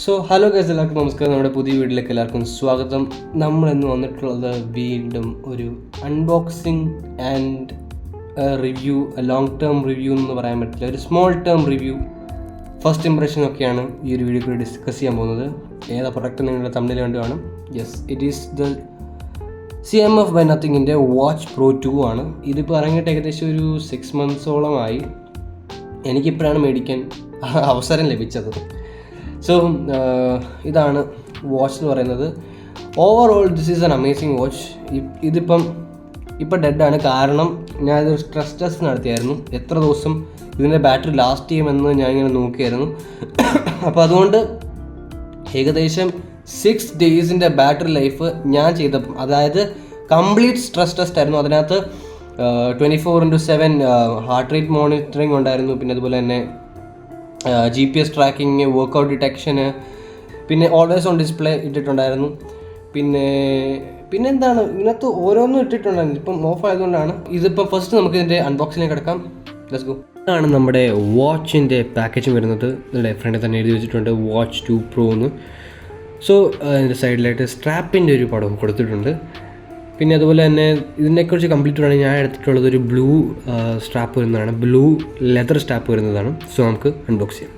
Hello guys, എല്ലാവർക്കും നമസ്കാരം. നമ്മുടെ പുതിയ വീട്ടിലേക്ക് എല്ലാവർക്കും സ്വാഗതം. നമ്മളിന്ന് വന്നിട്ടുള്ളത് വീണ്ടും ഒരു unboxing and review, long term review എന്ന് പറയാൻ പറ്റില്ല, ഒരു small term review, first impression ഒക്കെയാണ് ഈ ഒരു വീഡിയോ കൂടി ഡിസ്കസ് ചെയ്യാൻ പോകുന്നത്. ഏതാ പ്രൊഡക്റ്റ് നിങ്ങളുടെ തമ്മിൽ കണ്ടു കാണും. Yes, it is the CMF by നത്തിങ്ങിൻ്റെ വാച്ച് പ്രോ 2 ആണ്. ഇതിപ്പോൾ ഇറങ്ങിയിട്ട് ഏകദേശം ഒരു 6 months-ഓളമായി. എനിക്കിപ്പോഴാണ് മേടിക്കാൻ അവസരം ലഭിച്ചത്. ഇതാണ് വാച്ച് എന്ന് പറയുന്നത്. Overall this is an amazing watch. ഇതിപ്പം ഡെഡാണ്. കാരണം ഞാനിതൊരു സ്ട്രെസ് ടെസ്റ്റ് നടത്തിയായിരുന്നു, എത്ര ദിവസം ഇതിൻ്റെ ബാറ്ററി ലാസ്റ്റ് ചെയ്യുമെന്ന് ഞാനിങ്ങനെ നോക്കിയായിരുന്നു. അപ്പോൾ അതുകൊണ്ട് ഏകദേശം 6 days ബാറ്ററി ലൈഫ് ഞാൻ ചെയ്തപ്പം, അതായത് കംപ്ലീറ്റ് സ്ട്രെസ് ടെസ്റ്റ് ആയിരുന്നു. അതിനകത്ത് 24/7 ഹാർട്ട് റേറ്റ് മോണിറ്ററിങ് ഉണ്ടായിരുന്നു. പിന്നെ അതുപോലെ തന്നെ GPS ട്രാക്കിങ്, വർക്കൗട്ട് ഡിറ്റക്ഷന്, പിന്നെ ഓൾവേസ് ഓൺ ഡിസ്പ്ലേ ഇട്ടിട്ടുണ്ടായിരുന്നു. പിന്നെ എന്താണ് ഇതിനകത്ത് ഓരോന്നും ഇട്ടിട്ടുണ്ടായിരുന്നു. ഇപ്പം ഓഫ് ആയതുകൊണ്ടാണ്. ഇതിപ്പോൾ ഫസ്റ്റ് നമുക്ക് ഇതിൻ്റെ അൺബോക്സിലേക്ക് കിടക്കാം. Let's go. ഇതാണ് നമ്മുടെ വാച്ചിൻ്റെ പാക്കേജ് വരുന്നത്. ഇതിൻ്റെ ഫ്രണ്ടിൽ തന്നെ എഴുതി വെച്ചിട്ടുണ്ട് വാച്ച് 2 Pro എന്ന്. ഇതിൻ്റെ സൈഡിലായിട്ട് സ്ട്രാപ്പിൻ്റെ ഒരു പടം കൊടുത്തിട്ടുണ്ട്. പിന്നെ അതുപോലെ തന്നെ ഇതിനെക്കുറിച്ച് കംപ്ലീറ്റ് പറയുകയാണെങ്കിൽ ഞാൻ എടുത്തിട്ടുള്ളത് ഒരു ബ്ലൂ സ്ട്രാപ്പ് വരുന്നതാണ്, ബ്ലൂ ലെതർ സ്ട്രാപ്പ് വരുന്നതാണ്. നമുക്ക് അൺബോക്സ് ചെയ്യാം.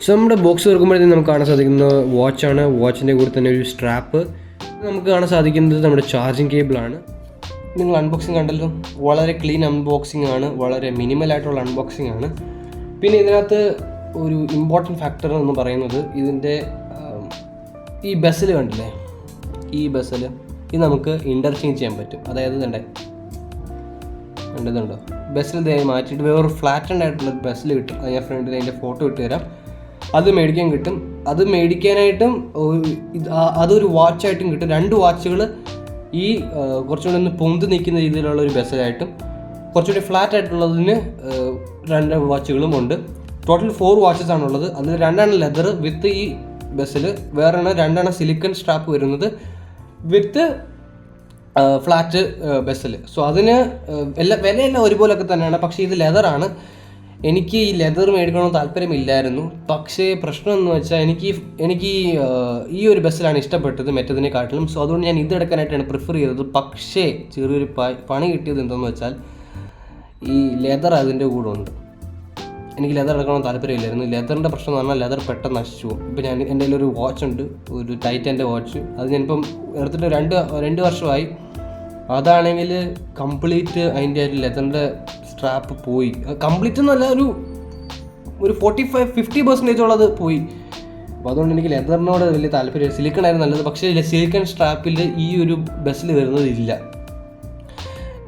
നമ്മുടെ ബോക്സ് തുറക്കുമ്പോഴത്തേക്കും നമുക്ക് കാണാൻ സാധിക്കുന്ന വാച്ചാണ്. വാച്ചിൻ്റെ കൂടെ തന്നെ ഒരു സ്ട്രാപ്പ്. നമുക്ക് കാണാൻ സാധിക്കുന്നത് നമ്മുടെ ചാർജിങ് കേബിളാണ്. നിങ്ങൾ അൺബോക്സിങ് കണ്ടല്ലോ, വളരെ ക്ലീൻ അൺബോക്സിങ് ആണ്, വളരെ മിനിമലായിട്ടുള്ള അൺബോക്സിങ് ആണ്. പിന്നെ ഇതിനകത്ത് ഒരു ഇമ്പോർട്ടൻറ്റ് ഫാക്ടർ എന്ന് പറയുന്നത് ഇതിൻ്റെ ഈ ബെസൽ കണ്ടില്ലേ, ഈ ബെസൽ ഇത് നമുക്ക് ഇൻ്റർചേഞ്ച് ചെയ്യാൻ പറ്റും. അതായത് കണ്ടതുണ്ടോ, ബെസൽ ഇതായി മാറ്റിയിട്ട് വേറൊരു ഫ്ലാറ്റൻഡ് ആയിട്ടുള്ള ബെസൽ കിട്ടും. അത് ഞാൻ ഫ്രണ്ടിൽ അതിൻ്റെ ഫോട്ടോ ഇട്ട് തരാം. അത് മേടിക്കാൻ കിട്ടും. അത് മേടിക്കാനായിട്ടും അതൊരു വാച്ചായിട്ടും കിട്ടും. 2 വാച്ചുകൾ ഈ കുറച്ചുകൂടി ഒന്ന് പൊന്ത് നിൽക്കുന്ന രീതിയിലുള്ള ഒരു ബെസലായിട്ടും, കുറച്ചുകൂടി ഫ്ലാറ്റ് ആയിട്ടുള്ളതിന് 2 വാച്ചുകളും ഉണ്ട്. ടോട്ടൽ 4 വാച്ചസ് ആണുള്ളത്. അതിൽ 2 ലെതർ വിത്ത് ഈ ബെസൽ, വേറെ 2 സിലിക്കൺ സ്ട്രാപ്പ് വരുന്നത് വിത്ത് ഫ്ലാറ്റ് ബെസൽ. അതിന് വിലയെല്ലാം ഒരുപോലൊക്കെ തന്നെയാണ്. പക്ഷേ ഇത് ലെതറാണ്. എനിക്ക് ഈ ലെതർ മേടിക്കണമെന്ന് താല്പര്യമില്ലായിരുന്നു. പക്ഷേ പ്രശ്നം എന്ന് വെച്ചാൽ എനിക്ക് ഈ ഒരു ബെസലാണ് ഇഷ്ടപ്പെട്ടത് മറ്റതിനെക്കാട്ടിലും. അതുകൊണ്ട് ഞാൻ ഇതെടുക്കാനായിട്ടാണ് പ്രിഫർ ചെയ്തത്. പക്ഷേ ചെറിയൊരു പണി കിട്ടിയത് എന്താണെന്ന് വെച്ചാൽ ഈ ലെതർ അതിൻ്റെ കൂടെ ഉണ്ട്. എനിക്ക് ലെതർ എടുക്കണമെന്ന് താല്പര്യമില്ലായിരുന്നു. ലെതറിൻ്റെ പ്രശ്നം എന്ന് പറഞ്ഞാൽ ലെതർ പെട്ടെന്ന് നശിച്ചു പോകും. ഇപ്പോൾ എൻ്റെ കയ്യിൽ ഒരു വാച്ച് ഉണ്ട്, ഒരു ടൈറ്റൻ്റെ വാച്ച്. അത് ഞാനിപ്പം എടുത്തിട്ട് 2 വർഷമായി. അതാണെങ്കിൽ കംപ്ലീറ്റ് അതിൻ്റെ ലെതറിൻ്റെ സ്ട്രാപ്പ് പോയി. കംപ്ലീറ്റ് എന്നല്ല, ഒരു 45-50% പോയി. അപ്പോൾ അതുകൊണ്ട് എനിക്ക് ലെതറിനോട് വലിയ താല്പര്യം. സിലിക്കൺ ആയിരുന്നു നല്ലത്. പക്ഷേ സിലിക്കൺ സ്ട്രാപ്പിൽ ഈ ഒരു ബെസൽ വരുന്നതില്ല.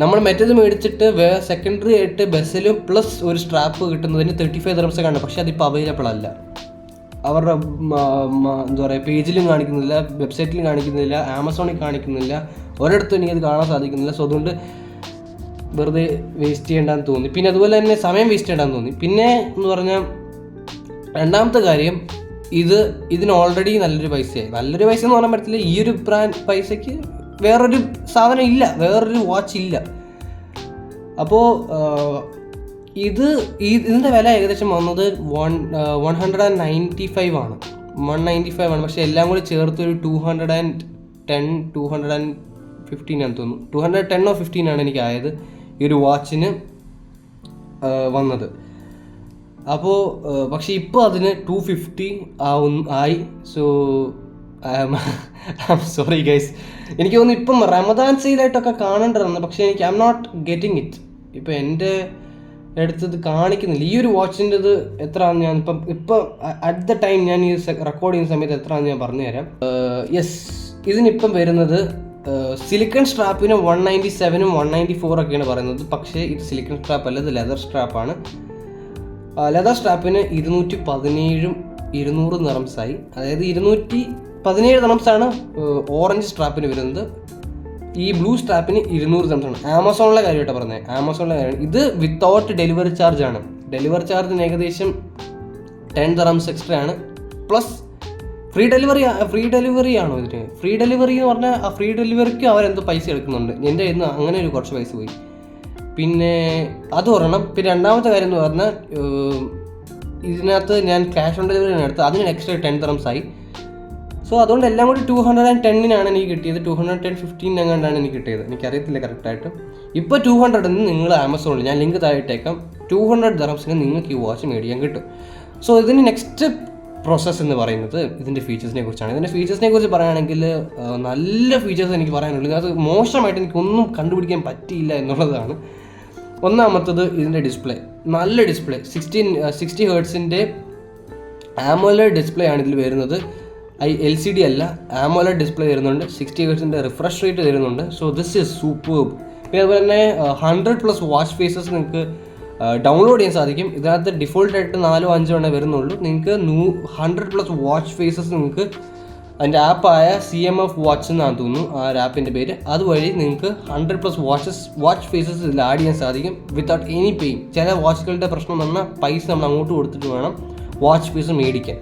നമ്മൾ മറ്റേത് മേടിച്ചിട്ട് സെക്കൻഡറി ആയിട്ട് ബെസലും പ്ലസ് ഒരു സ്ട്രാപ്പ് കിട്ടുന്നതിന് 35 dirhams ആണ്. പക്ഷേ അതിപ്പോൾ അവൈലബിൾ അല്ല. അവരുടെ എന്താ പറയുക, പേജിലും കാണിക്കുന്നില്ല, വെബ്സൈറ്റിലും കാണിക്കുന്നില്ല, ആമസോണിൽ കാണിക്കുന്നില്ല, ഒരിടത്തും എനിക്കത് കാണാൻ സാധിക്കുന്നില്ല. അതുകൊണ്ട് വെറുതെ വേസ്റ്റ് ചെയ്യേണ്ടെന്ന് തോന്നി. പിന്നെ അതുപോലെ തന്നെ സമയം വേസ്റ്റ് ചെയ്യേണ്ടെന്ന് തോന്നി. പിന്നെ എന്ന് പറഞ്ഞാൽ രണ്ടാമത്തെ കാര്യം, ഇതിന് ഓൾറെഡി നല്ലൊരു പൈസയായി. നല്ലൊരു പൈസ എന്ന് പറയാൻ പറ്റില്ല. ഈ ഒരു പൈസയ്ക്ക് വേറൊരു സാധനം ഇല്ല, വേറൊരു വാച്ച് ഇല്ല. അപ്പോൾ ഇതിൻ്റെ വില ഏകദേശം വന്നത് 195 ആണ്. 195 ആണ്. പക്ഷേ എല്ലാം കൂടി ചേർത്ത് ഒരു 215 ആണെന്ന് തോന്നുന്നു. 210 or 15 ആണ് എനിക്കായത് ഈ ഒരു വാച്ചിന് വന്നത്. അപ്പോൾ പക്ഷേ ഇപ്പോൾ അതിന് 250 ആയി. സോറി ഗൈസ്, എനിക്ക് തോന്നുന്നു ഇപ്പം റമദാൻ സെയിലായിട്ടൊക്കെ കാണേണ്ടതാണ്. പക്ഷേ എനിക്ക് I am not getting it. ഇപ്പം എൻ്റെ അടുത്തത് കാണിക്കുന്നില്ല. ഈ ഒരു വാച്ചിൻ്റെത് എത്രയാണെന്ന് ഞാൻ ഇപ്പം അറ്റ് ദ ടൈം ഞാൻ ഈ റെക്കോർഡ് ചെയ്യുന്ന സമയത്ത് എത്രയാണെന്ന് ഞാൻ പറഞ്ഞുതരാം. യെസ്, ഇതിനിപ്പം വരുന്നത് സിലിക്കൺ സ്ട്രാപ്പിന് 197 194 പറയുന്നത്. പക്ഷേ ഇത് സിലിക്കൺ സ്ട്രാപ്പ് അല്ല, ഇത് ലെതർ സ്ട്രാപ്പാണ്. ലെതർ സ്ട്രാപ്പിന് 217 200 dirhams ആയി. അതായത് 217 dirhams ആണ് ഓറഞ്ച് സ്ട്രാപ്പിന് വരുന്നത്. ഈ ബ്ലൂ സ്ട്രാപ്പിന് 200 dirhams ആണ്. ആമസോണിലെ കാര്യമായിട്ടാണ് പറഞ്ഞത്. ആമസോണിലെ കാര്യം. ഇത് വിത്തൗട്ട് ഡെലിവറി ചാർജ് ആണ്. ഡെലിവറി ചാർജിന് ഏകദേശം 10 dirhams എക്സ്ട്രാ ആണ്. പ്ലസ് ഫ്രീ ഡെലിവറി ആണോ ഇതിന്? ഫ്രീ ഡെലിവറി എന്ന് പറഞ്ഞാൽ ആ ഫ്രീ ഡെലിവറിക്ക് അവരെന്തോ പൈസ എടുക്കുന്നുണ്ട്. എൻ്റെ കയ്യിൽ നിന്ന് അങ്ങനെ ഒരു കുറച്ച് പൈസ പോയി. പിന്നെ അത് പറയണം. പിന്നെ രണ്ടാമത്തെ കാര്യം എന്ന് പറഞ്ഞാൽ ഇതിനകത്ത് ഞാൻ ക്യാഷ് ഓൺ ഡെലിവറി ആണ് എടുത്തത്, അതിന് എക്സ്ട്രാ 10 dirhams ആയി. സോ അതുകൊണ്ട് എല്ലാം കൂടി 210 എനിക്ക് കിട്ടിയത്. 210-15 എങ്ങാണ്ടാണ് എനിക്ക് കിട്ടിയത്, എനിക്കറിയത്തില്ല കറക്റ്റായിട്ട്. ഇപ്പോൾ 200 നിങ്ങൾ ആമസോണിൽ ഞാൻ ലിങ്ക് താഴെ ഇട്ടേക്കാം. 200 dirhams നിങ്ങൾക്ക് ഈ വാച്ച് മേടിക്കാൻ കിട്ടും. സോ ഇതിന് നെക്സ്റ്റ് പ്രോസസ്സ് എന്ന് പറയുന്നത് ഇതിൻ്റെ ഫീച്ചേഴ്സിനെ കുറിച്ചാണ്. ഇതിൻ്റെ ഫീച്ചേഴ്സിനെ കുറിച്ച് പറയുകയാണെങ്കിൽ നല്ല ഫീച്ചേഴ്സ് എനിക്ക് പറയാനുള്ളൂ. അത് മോശമായിട്ട് എനിക്കൊന്നും കണ്ടുപിടിക്കാൻ പറ്റിയില്ല എന്നുള്ളതാണ്. ഒന്നാമത്തത് ഇതിൻ്റെ ഡിസ്പ്ലേ, നല്ല ഡിസ്പ്ലേ. 60 ഹെർട്സിൻ്റെ ആമോലെഡ് ഡിസ്പ്ലേ ആണ് ഇതിൽ വരുന്നത്. LCD അല്ല, ആമോലെഡ് ഡിസ്പ്ലേ വരുന്നുണ്ട്. 60 ഹെർട്സിൻ്റെ റിഫ്രഷ് റേറ്റ് വരുന്നുണ്ട്. So this is superb. പിന്നെ അതുപോലെ തന്നെ 100+ വാച്ച് ഫേസസ് നിങ്ങൾക്ക് ഡൗൺലോഡ് ചെയ്യാൻ സാധിക്കും. ഇതിനകത്ത് ഡിഫോൾട്ടായിട്ട് 4-5 വരുന്നുള്ളൂ. നിങ്ങൾക്ക് 100+ വാച്ച് ഫേസസ് നിങ്ങൾക്ക് അതിൻ്റെ ആപ്പായ CMF വാച്ച് എന്നാണ് തോന്നുന്നു ആ ആപ്പിൻ്റെ പേര്. അതുവഴി നിങ്ങൾക്ക് 100+ വാച്ച് ഫേസസ് ഇതിൽ ആഡ് ചെയ്യാൻ സാധിക്കും വിത്തൗട്ട് എനി പെയിൻ. ചില വാച്ചുകളുടെ പ്രശ്നം വന്നാൽ പൈസ നമ്മൾ അങ്ങോട്ട് കൊടുത്തിട്ട് വേണം വാച്ച് ഫേസ് മേടിക്കാൻ,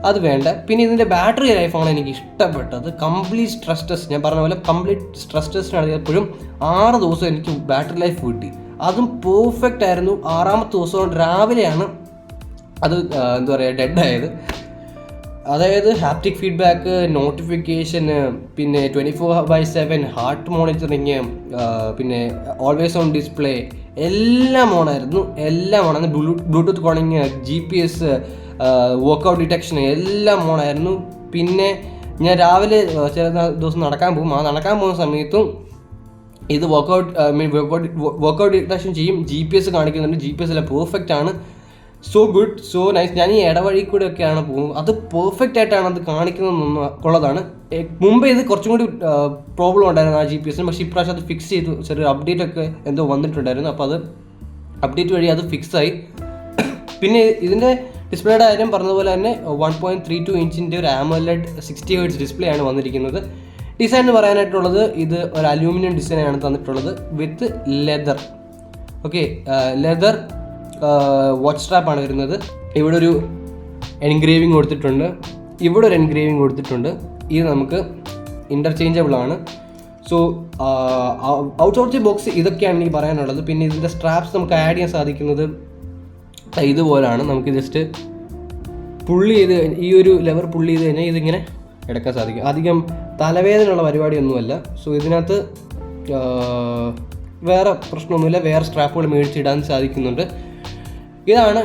അത് വേണ്ട. പിന്നെ ഇതിൻ്റെ ബാറ്ററി ലൈഫാണ് എനിക്ക് ഇഷ്ടപ്പെട്ടത്. കംപ്ലീറ്റ് സ്ട്രെസ് ടെസ്റ്റ്, ഞാൻ പറഞ്ഞ പോലെ കംപ്ലീറ്റ് സ്ട്രെസ് ടെസ്റ്റ് നടത്തിയപ്പോഴും 6 ദിവസം എനിക്ക് ബാറ്ററി ലൈഫ് കിട്ടി. അതും പെർഫെക്റ്റ് ആയിരുന്നു. 6ാമത്തെ ദിവസം രാവിലെയാണ് അത് എന്താ പറയുക ഡെഡായത്. അതായത് ഹാപ്റ്റിക് ഫീഡ്ബാക്ക്, നോട്ടിഫിക്കേഷന്, പിന്നെ 24/7 ഹാർട്ട് മോണിറ്ററിങ്, പിന്നെ ഓൾവേസ് ഓൺ ഡിസ്പ്ലേ, എല്ലാം ഓണായിരുന്നു. Bluetooth calling, GPS, workout detection എല്ലാം ഓണായിരുന്നു. പിന്നെ ഞാൻ രാവിലെ ചില ദിവസം നടക്കാൻ പോകും. ആ നടക്കാൻ പോകുന്ന സമയത്തും ഇത് വർക്കൗട്ട് ഡിറ്റക്ഷൻ ചെയ്യും. GPS കാണിക്കുന്നുണ്ട്. GPS എല്ലാം പെർഫെക്റ്റ് ആണ്. So good, so nice. ഞാൻ ഈ ഇടവഴി കൂടെ ഒക്കെയാണ് പോകുന്നത്, അത് പെർഫെക്റ്റ് ആയിട്ടാണ് അത് കാണിക്കുന്നതെന്നുള്ളതാണ്. മുമ്പേ ഇത് കുറച്ചും കൂടി പ്രോബ്ലം ഉണ്ടായിരുന്നു ആ GPS, പക്ഷേ ഇപ്രാവശ്യം അത് ഫിക്സ് ചെയ്തു. ചെറിയൊരു അപ്ഡേറ്റ് ഒക്കെ എന്തോ വന്നിട്ടുണ്ടായിരുന്നു. അപ്പോൾ അത് അപ്ഡേറ്റ് വഴി അത് ഫിക്സായി. പിന്നെ ഇതിൻ്റെ ഡിസ്പ്ലേയുടെ കാര്യം പറഞ്ഞതുപോലെ തന്നെ 1.32 ഇഞ്ചിൻ്റെ ഒരു AMOLED 60 ഹെർട്സ് ഡിസ്പ്ലേ ആണ് വന്നിരിക്കുന്നത്. ഡിസൈൻ എന്ന് പറയാനായിട്ടുള്ളത് ഇത് ഒരു അലൂമിനിയം ഡിസൈനാണ് തന്നിട്ടുള്ളത് വിത്ത് ലെതർ. ഓക്കെ, ലെതർ വാച്ച് സ്ട്രാപ്പാണ് വരുന്നത്. ഇവിടെ ഒരു എൻഗ്രേവിങ് കൊടുത്തിട്ടുണ്ട്, ഇവിടെ ഒരു എൻഗ്രേവിങ് കൊടുത്തിട്ടുണ്ട്. ഇത് നമുക്ക് ഇൻ്റർചേഞ്ചബിൾ ആണ്. So out of the box ഇതൊക്കെയാണ് എനിക്ക് പറയാനുള്ളത്. പിന്നെ ഇതിൻ്റെ സ്ട്രാപ്സ് നമുക്ക് ആഡ് ചെയ്യാൻ സാധിക്കുന്നത് ഇതുപോലാണ്. നമുക്ക് ജസ്റ്റ് പുള്ളി ചെയ്ത് ഈ ഒരു ലെവർ പുള്ളി ചെയ്ത് കഴിഞ്ഞാൽ ഇതിങ്ങനെ എടുക്കാൻ സാധിക്കും. അധികം തലവേദനയുള്ള പരിപാടിയൊന്നുമല്ല. സോ ഇതിനകത്ത് വേറെ പ്രശ്നമൊന്നുമില്ല. വേറെ സ്ട്രാപ്പുകൾ മേടിച്ചിടാൻ സാധിക്കുന്നുണ്ട്.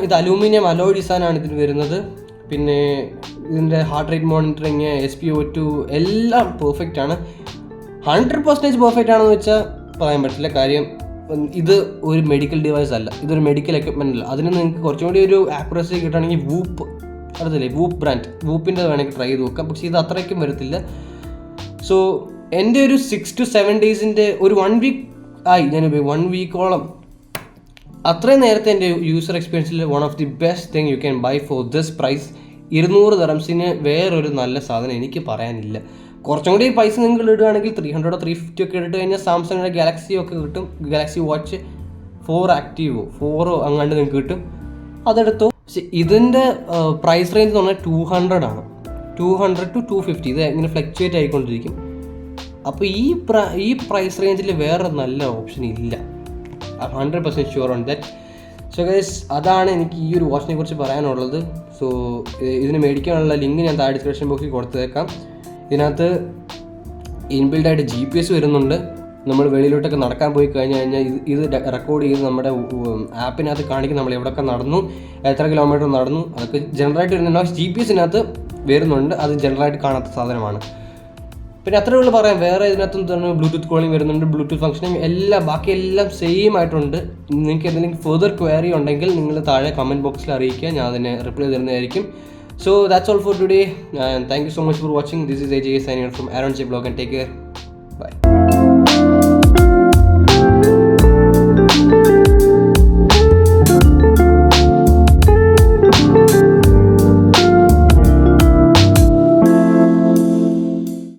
ഇത് അലൂമിനിയം അലോയ് ഡിസൈനാണ് ഇതിന് വരുന്നത്. പിന്നെ ഇതിൻ്റെ ഹാർട്ട് റേറ്റ് മോണിറ്ററിങ്, SpO2 എല്ലാം പെർഫെക്റ്റ് ആണ്. 100% പെർഫെക്റ്റ് ആണെന്ന് വെച്ചാൽ പറയാൻ പറ്റില്ല. കാര്യം ഇത് ഒരു മെഡിക്കൽ ഡിവൈസ് അല്ല, ഇതൊരു മെഡിക്കൽ എക്യുപ്മെൻ്റ് അല്ല. അതിന് നിങ്ങൾക്ക് കുറച്ചും കൂടി ഒരു ആക്യുറസി കിട്ടുകയാണെങ്കിൽ അറിയത്തില്ലേ, വൂപ്പ് ബ്രാൻഡ്, വൂപ്പിൻ്റെ വേണമെങ്കിൽ ട്രൈ ചെയ്ത് നോക്കാം. പക്ഷേ ഇത് അത്രയ്ക്കും വരത്തില്ല. സോ എൻ്റെ ഒരു 6 to 7 ഡേയ്സിൻ്റെ ഒരു 1 വീക്ക് ആയി ഞാൻ 1 വീക്കോളം. അത്രയും നേരത്തെ എൻ്റെ യൂസർ എക്സ്പീരിയൻസിൽ one of the best thing you can buy for this price. 200 dirhamsന് വേറൊരു നല്ല സാധനം എനിക്ക് പറയാനില്ല. കുറച്ചും കൂടി പൈസ നിങ്ങൾ ഇടുകയാണെങ്കിൽ 300 or 350 ഒക്കെ ഇട്ട് കഴിഞ്ഞാൽ സാംസങ്ങിൻ്റെ ഗാലക്സി ഒക്കെ കിട്ടും. ഗാലക്സി വാച്ച് 4 ആക്റ്റീവോ 4 അങ്ങാണ്ട് നിങ്ങൾക്ക് കിട്ടും, അതെടുത്തോ. പക്ഷെ ഇതിൻ്റെ പ്രൈസ് റേഞ്ച് എന്ന് പറഞ്ഞാൽ 200 ആണ്. 200 to 250 ഇത് ഇങ്ങനെ ഫ്ലക്ച്വേറ്റ് ആയിക്കൊണ്ടിരിക്കും. അപ്പോൾ ഈ പ്രൈസ് റേഞ്ചിൽ വേറെ നല്ല ഓപ്ഷൻ ഇല്ല. 100% sure on that. So guys, അതാണ് എനിക്ക് ഈ ഒരു വാച്ചിനെ കുറിച്ച് പറയാനുള്ളത്. സോ ഇതിന് മേടിക്കാനുള്ള ലിങ്ക് ഞാൻ താഴെ ഡിസ്ക്രിപ്ഷൻ ബോക്സിൽ കൊടുത്തേക്കാം. ഇതിനകത്ത് ഇൻബിൽഡായിട്ട് GPS വരുന്നുണ്ട്. നമ്മൾ വെളിയിലോട്ടൊക്കെ നടക്കാൻ പോയി കഴിഞ്ഞാൽ ഇത് റെക്കോർഡ് ചെയ്ത് നമ്മുടെ ആപ്പിനകത്ത് കാണിക്കും നമ്മൾ എവിടെയൊക്കെ നടന്നു, എത്ര കിലോമീറ്റർ നടന്നു, അതൊക്കെ ജനറലായിട്ട് വരുന്നുണ്ട്. GPS വരുന്നുണ്ട്, അത് ജനറലായിട്ട് കാണാത്ത സാധനമാണ്. പിന്നെ അത്രേ ഉള്ളൂ പറയാം. വേറെ ഇതിനകത്തും തന്നെ ബ്ലൂടൂത്ത് കോളിംഗ് വരുന്നുണ്ട്, ബ്ലൂടൂത്ത് ഫംഗ്ഷനിങ് ബാക്കിയെല്ലാം സെയിം ആയിട്ടുണ്ട്. നിങ്ങൾക്ക് എന്തെങ്കിലും ഫെർദർ ക്വയറി ഉണ്ടെങ്കിൽ നിങ്ങൾ താഴെ കമൻറ്റ് ബോക്സിൽ അറിയിക്കുക, ഞാൻ അതിനെ റിപ്ലൈ തരുന്നതായിരിക്കും. So that's all for today, and thank you so much for watching. This is AJ signing out from Aaron J Vlog, and take care. Bye.